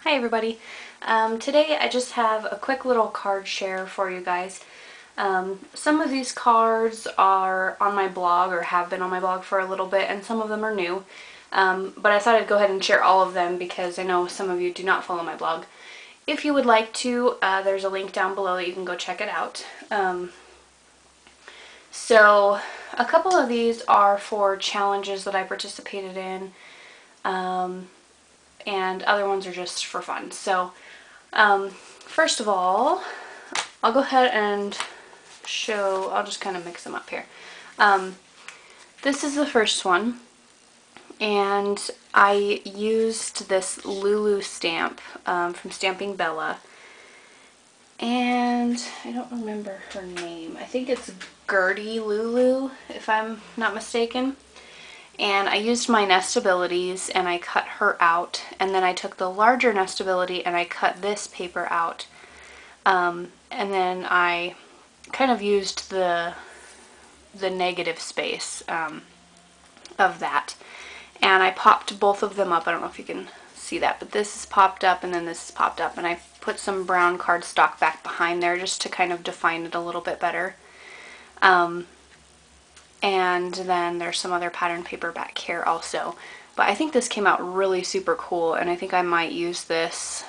Hi everybody. Today I just have a quick little card share for you guys. Some of these cards are on my blog or have been on my blog for a little bit, and some of them are new. But I thought I'd go ahead and share all of them because I know some of you do not follow my blog. If you would like to, there's a link down below that you can go check it out. So a couple of these are for challenges that I participated in. And other ones are just for fun. So first of all, I'll go ahead and show, I'll just kind of mix them up here. This is the first one, and I used this Lulu stamp from Stamping Bella, and I don't remember her name. I think it's Gertie Lulu, if I'm not mistaken. And I used my Nestabilities and I cut her out, and then I took the larger Nestability and I cut this paper out, and then I kind of used the negative space of that, and I popped both of them up. I don't know if you can see that, but this is popped up and then this is popped up, and I put some brown cardstock back behind there just to kind of define it a little bit better. And then there's some other pattern paper back here also. But I think this came out really super cool, and I think I might use this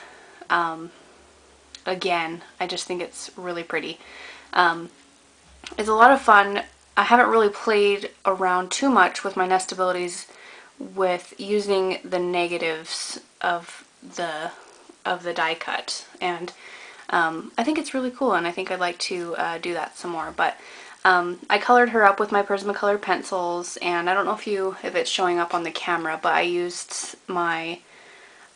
again. I just think it's really pretty. It's a lot of fun. I haven't really played around too much with my Nestabilities with using the negatives of the die cut, and I think it's really cool, and I think I'd like to do that some more. But I colored her up with my Prismacolor pencils, and I don't know if it's showing up on the camera, but I used my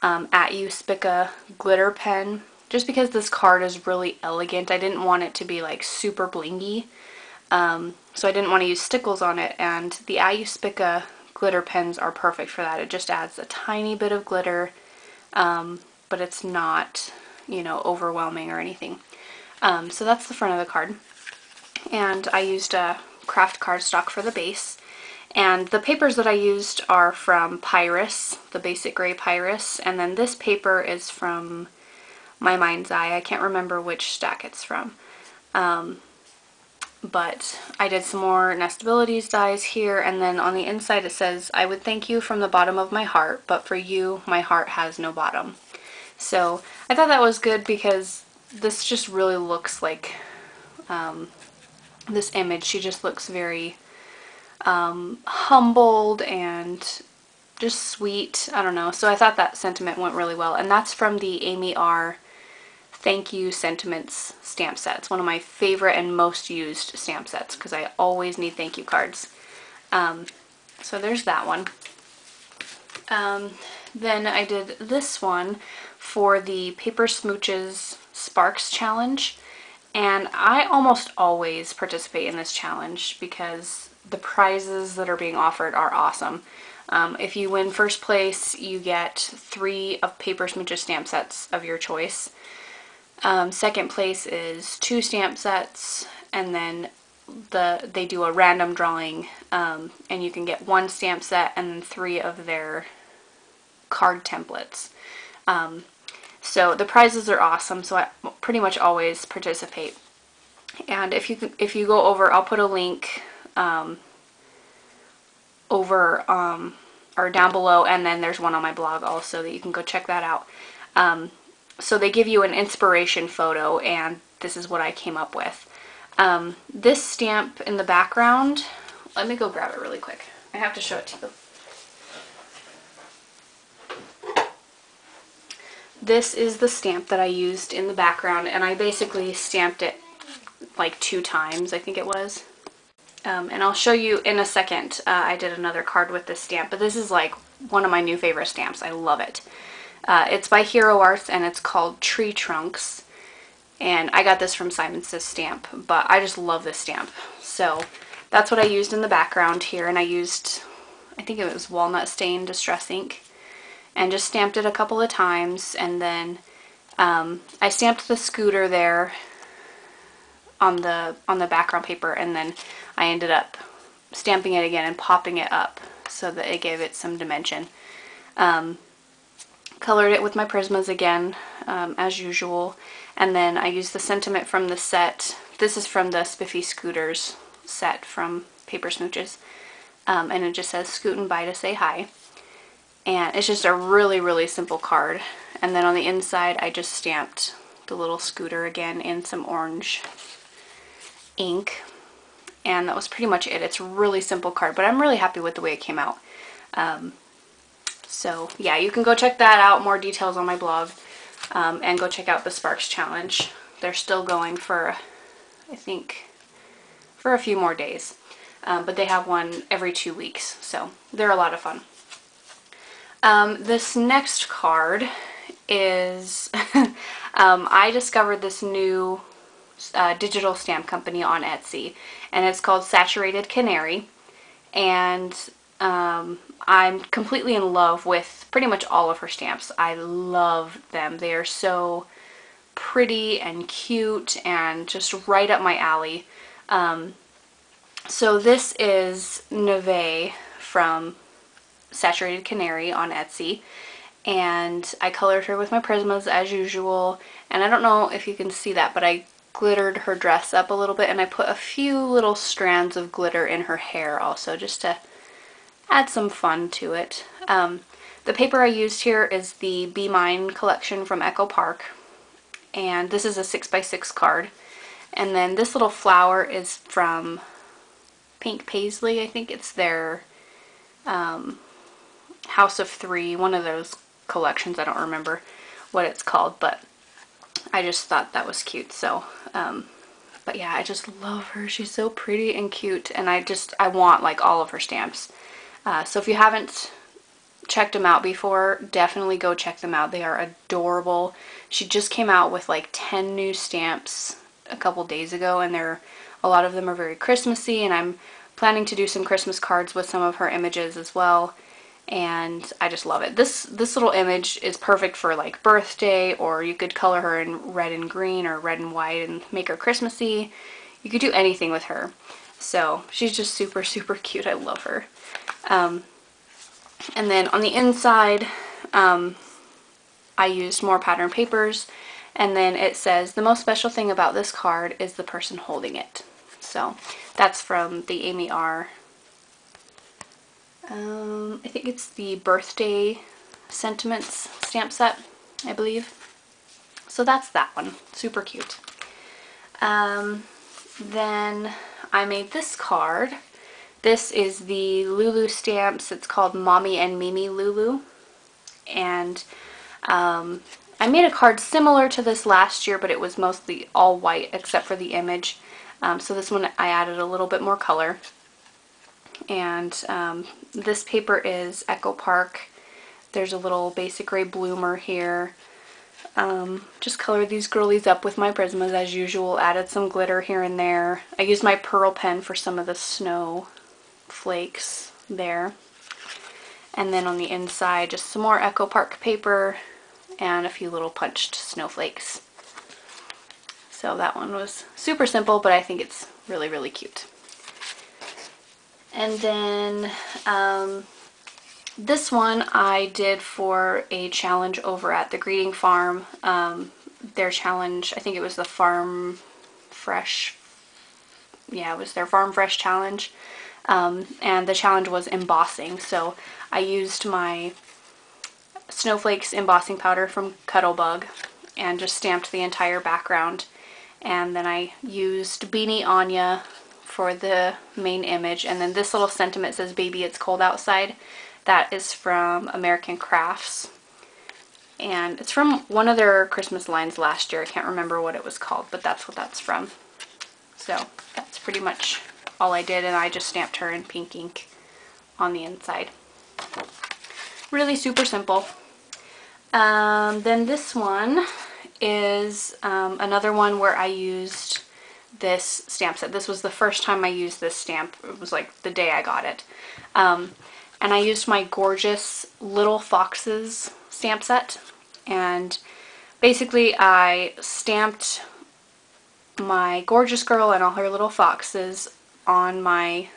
At You Spica glitter pen just because this card is really elegant. I didn't want it to be like super blingy, so I didn't want to use stickles on it, and the At You Spica glitter pens are perfect for that. It just adds a tiny bit of glitter, but it's not, you know, overwhelming or anything. So that's the front of the card. And I used a craft cardstock for the base. And the papers that I used are from Pyrus, the basic gray Pyrus, and then this paper is from My Mind's Eye. I can't remember which stack it's from. But I did some more Nestabilities dies here, and then on the inside it says, "I would thank you from the bottom of my heart, but for you, my heart has no bottom." So I thought that was good because this just really looks like this image. She just looks very humbled and just sweet. I don't know. So I thought that sentiment went really well. And that's from the Amy R. Thank You Sentiments stamp set. It's one of my favorite and most used stamp sets because I always need thank you cards. So there's that one. Then I did this one for the Paper Smooches Sparks Challenge. And I almost always participate in this challenge because the prizes that are being offered are awesome. If you win first place, you get 3 of Paper Smooches stamp sets of your choice. Second place is 2 stamp sets, and then they do a random drawing, and you can get 1 stamp set and then 3 of their card templates. So the prizes are awesome, so I pretty much always participate. And if you go over, I'll put a link over or down below, and then there's one on my blog also that you can go check that out. So they give you an inspiration photo, and this is what I came up with. This stamp in the background, let me go grab it really quick. I have to show it to you. This is the stamp that I used in the background, and I basically stamped it like 2 times, I think it was. And I'll show you in a second. I did another card with this stamp, but this is like one of my new favorite stamps. I love it. It's by Hero Arts, and it's called Tree Trunks. And I got this from Simon Says Stamp, but I just love this stamp. So that's what I used in the background here, and I used, I think it was Walnut Stain Distress Ink, and just stamped it a couple of times, and then I stamped the scooter there on the background paper, and then I ended up stamping it again and popping it up so that it gave it some dimension. Colored it with my Prismas again, as usual. And then I used the sentiment from the set. This is from the Spiffy Scooters set from Paper Smooches. And it just says "Scootin' by to say hi." And it's just a really, really simple card. And then on the inside, I just stamped the little scooter again in some orange ink. And that was pretty much it. It's a really simple card, but I'm really happy with the way it came out. So yeah, you can go check that out, more details on my blog, and go check out the Sparks Challenge. They're still going for, I think, for a few more days. But they have one every 2 weeks, so they're a lot of fun. This next card is, I discovered this new digital stamp company on Etsy, and it's called Saturated Canary, and I'm completely in love with pretty much all of her stamps. I love them. They are so pretty and cute and just right up my alley. So this is Neve from Saturated Canary on Etsy, and I colored her with my Prismas as usual, and I don't know if you can see that, but I glittered her dress up a little bit, and I put a few little strands of glitter in her hair also, just to add some fun to it. The paper I used here is the Be Mine collection from Echo Park, and this is a 6x6 card. And then this little flower is from Pink Paisley. I think it's their House of Three, one of those collections. I don't remember what it's called, but I just thought that was cute. So, but yeah, I just love her. She's so pretty and cute, and I want like all of her stamps. So if you haven't checked them out before, definitely go check them out. They are adorable. She just came out with like 10 new stamps a couple days ago, and a lot of them are very Christmassy, and I'm planning to do some Christmas cards with some of her images as well, and I just love it. This little image is perfect for like birthday, or you could color her in red and green or red and white and make her Christmassy. You could do anything with her. So she's just super, super cute. I love her. And then on the inside, I used more pattern papers, and then it says, "The most special thing about this card is the person holding it." So that's from the Amy R. I think it's the Birthday Sentiments stamp set, I believe. So that's that one. Super cute. Then I made this card. This is the Lulu stamps. It's called Mommy and Mimi Lulu. And I made a card similar to this last year, but it was mostly all white except for the image. So this one I added a little bit more color. And this paper is Echo Park. There's a little basic gray bloomer here. Just colored these girlies up with my Prismas as usual. Added some glitter here and there. I used my pearl pen for some of the snow flakes there. And then on the inside, just some more Echo Park paper and a few little punched snowflakes. So that one was super simple, but I think it's really, really cute. And then this one I did for a challenge over at the Greeting Farm. Their challenge, I think it was the Farm Fresh, yeah, it was their Farm Fresh challenge. And the challenge was embossing, so I used my Snowflakes embossing powder from Cuttlebug and just stamped the entire background. And then I used Beanie Anya for the main image, and then this little sentiment says, "Baby, it's cold outside." That is from American Crafts, and it's from one of their Christmas lines last year. I can't remember what it was called, but that's what that's from. So that's pretty much all I did, and I just stamped her in pink ink on the inside. Really super simple. Then this one is another one where I used this stamp set. This was the first time I used this stamp. It was like the day I got it. And I used my Gorgeous Little Foxes stamp set. And basically I stamped my Gorgeous Girl and all her little foxes on my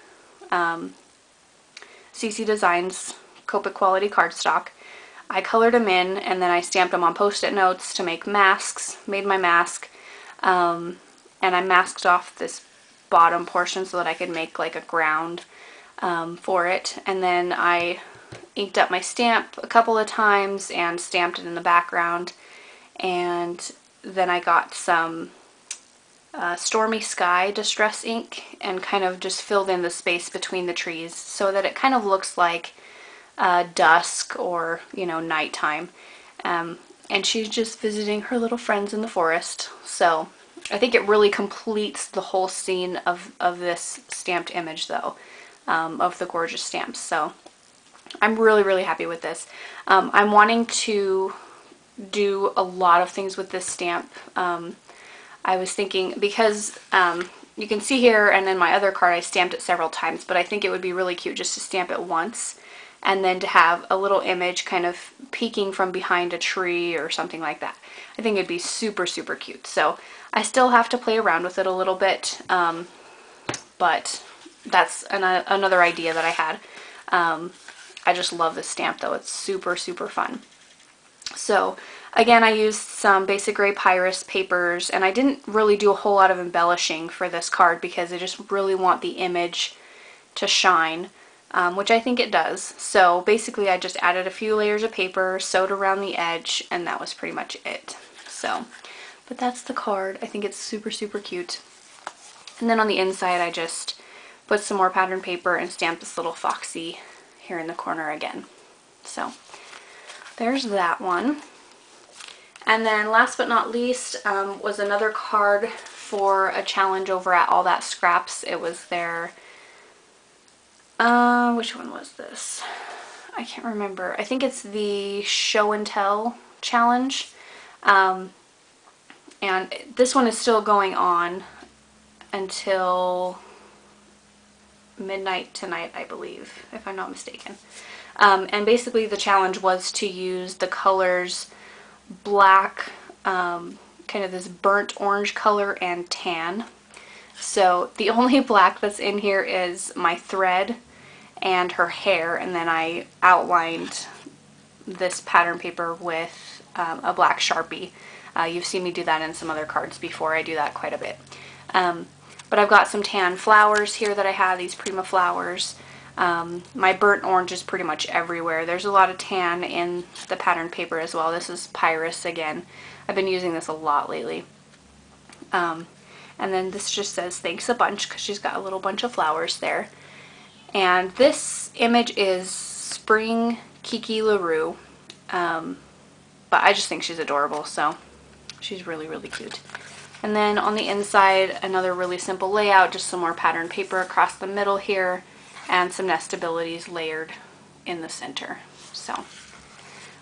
CC Designs Copic Quality cardstock. I colored them in, and then I stamped them on Post-it notes to make masks, made my mask, and I masked off this bottom portion so that I could make like a ground for it. And then I inked up my stamp a couple of times and stamped it in the background. And then I got some Stormy Sky Distress ink and kind of just filled in the space between the trees so that it kind of looks like dusk or, you know, nighttime. And she's just visiting her little friends in the forest. So I think it really completes the whole scene of this stamped image, though, of the gorgeous stamps. So I'm really, really happy with this. I'm wanting to do a lot of things with this stamp. I was thinking, because you can see here and in my other card I stamped it several times, but I think it would be really cute just to stamp it once and then to have a little image kind of peeking from behind a tree or something like that. I think it'd be super, super cute. So I still have to play around with it a little bit, but that's another idea that I had. I just love this stamp though. It's super, super fun. So again, I used some basic gray Pyrus papers, and I didn't really do a whole lot of embellishing for this card because I just really want the image to shine, which I think it does. So basically I just added a few layers of paper, sewed around the edge, and that was pretty much it. So, but that's the card. I think it's super, super cute. And then on the inside I just put some more pattern paper and stamped this little foxy here in the corner again. So there's that one. And then last but not least was another card for a challenge over at All That Scraps. It was their, which one was this? I can't remember. I think it's the Show and Tell challenge. And this one is still going on until midnight tonight, I believe, if I'm not mistaken. And basically the challenge was to use the colors black, kind of this burnt orange color, and tan. So the only black that's in here is my thread and her hair, and then I outlined this pattern paper with a black Sharpie. You've seen me do that in some other cards before. I do that quite a bit. But I've got some tan flowers here that I have, these Prima flowers. My burnt orange is pretty much everywhere. There's a lot of tan in the pattern paper as well. This is Pyrus again. I've been using this a lot lately. And then this just says thanks a bunch because she's got a little bunch of flowers there. And this image is Spring Kiki LaRue. But I just think she's adorable, so she's really, really cute. And then on the inside, another really simple layout, just some more pattern paper across the middle here, and some nestabilities layered in the center. So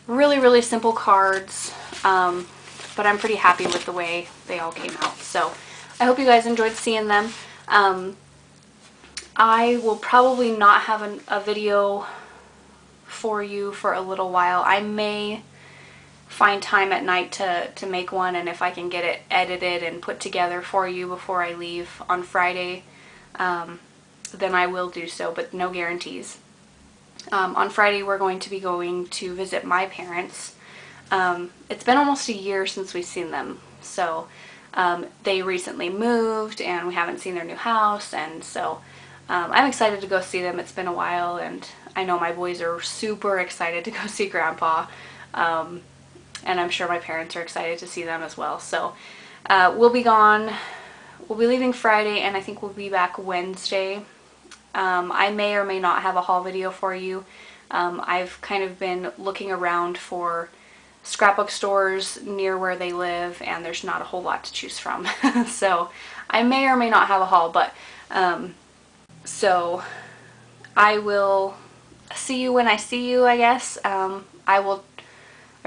really, really simple cards, but I'm pretty happy with the way they all came out. So I hope you guys enjoyed seeing them. I will probably not have a video for you for a little while. I may find time at night to make one, and if I can get it edited and put together for you before I leave on Friday, then I will do so, but no guarantees. On Friday we're going to be going to visit my parents. It's been almost a year since we've seen them, so they recently moved and we haven't seen their new house, and so I'm excited to go see them. It's been a while, and I know my boys are super excited to go see Grandpa, and I'm sure my parents are excited to see them as well. So we'll be gone. We'll be leaving Friday, and I think we'll be back Wednesday. I may or may not have a haul video for you. I've kind of been looking around for scrapbook stores near where they live, and there's not a whole lot to choose from. So I may or may not have a haul, but so I will see you when I see you, I guess.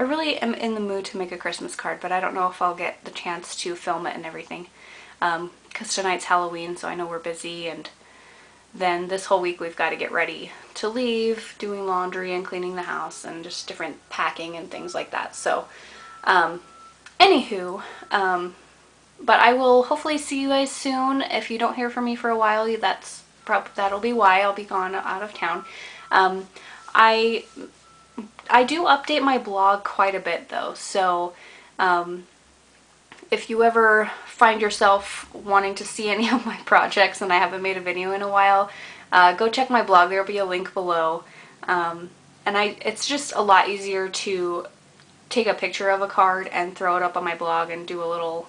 I really am in the mood to make a Christmas card, but I don't know if I'll get the chance to film it and everything, because tonight's Halloween, so I know we're busy, and then this whole week we've got to get ready to leave, doing laundry and cleaning the house and just different packing and things like that. So anywho, but I will hopefully see you guys soon. If you don't hear from me for a while, that'll be why. I'll be gone out of town. I I do update my blog quite a bit though, so if you ever find yourself wanting to see any of my projects and I haven't made a video in a while, go check my blog. There will be a link below. And it's just a lot easier to take a picture of a card and throw it up on my blog and do a little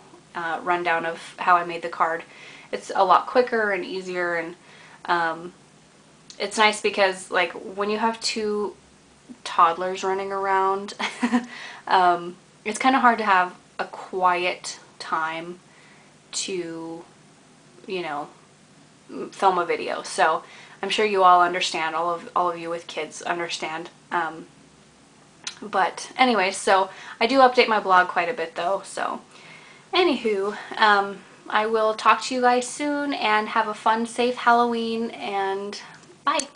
rundown of how I made the card. It's a lot quicker and easier, and it's nice because like when you have two toddlers running around, it's kind of hard to have a quiet time to, you know, film a video. So I'm sure you all understand, all of you with kids understand. But anyway, so I do update my blog quite a bit though. So anywho, I will talk to you guys soon, and have a fun, safe Halloween, and bye.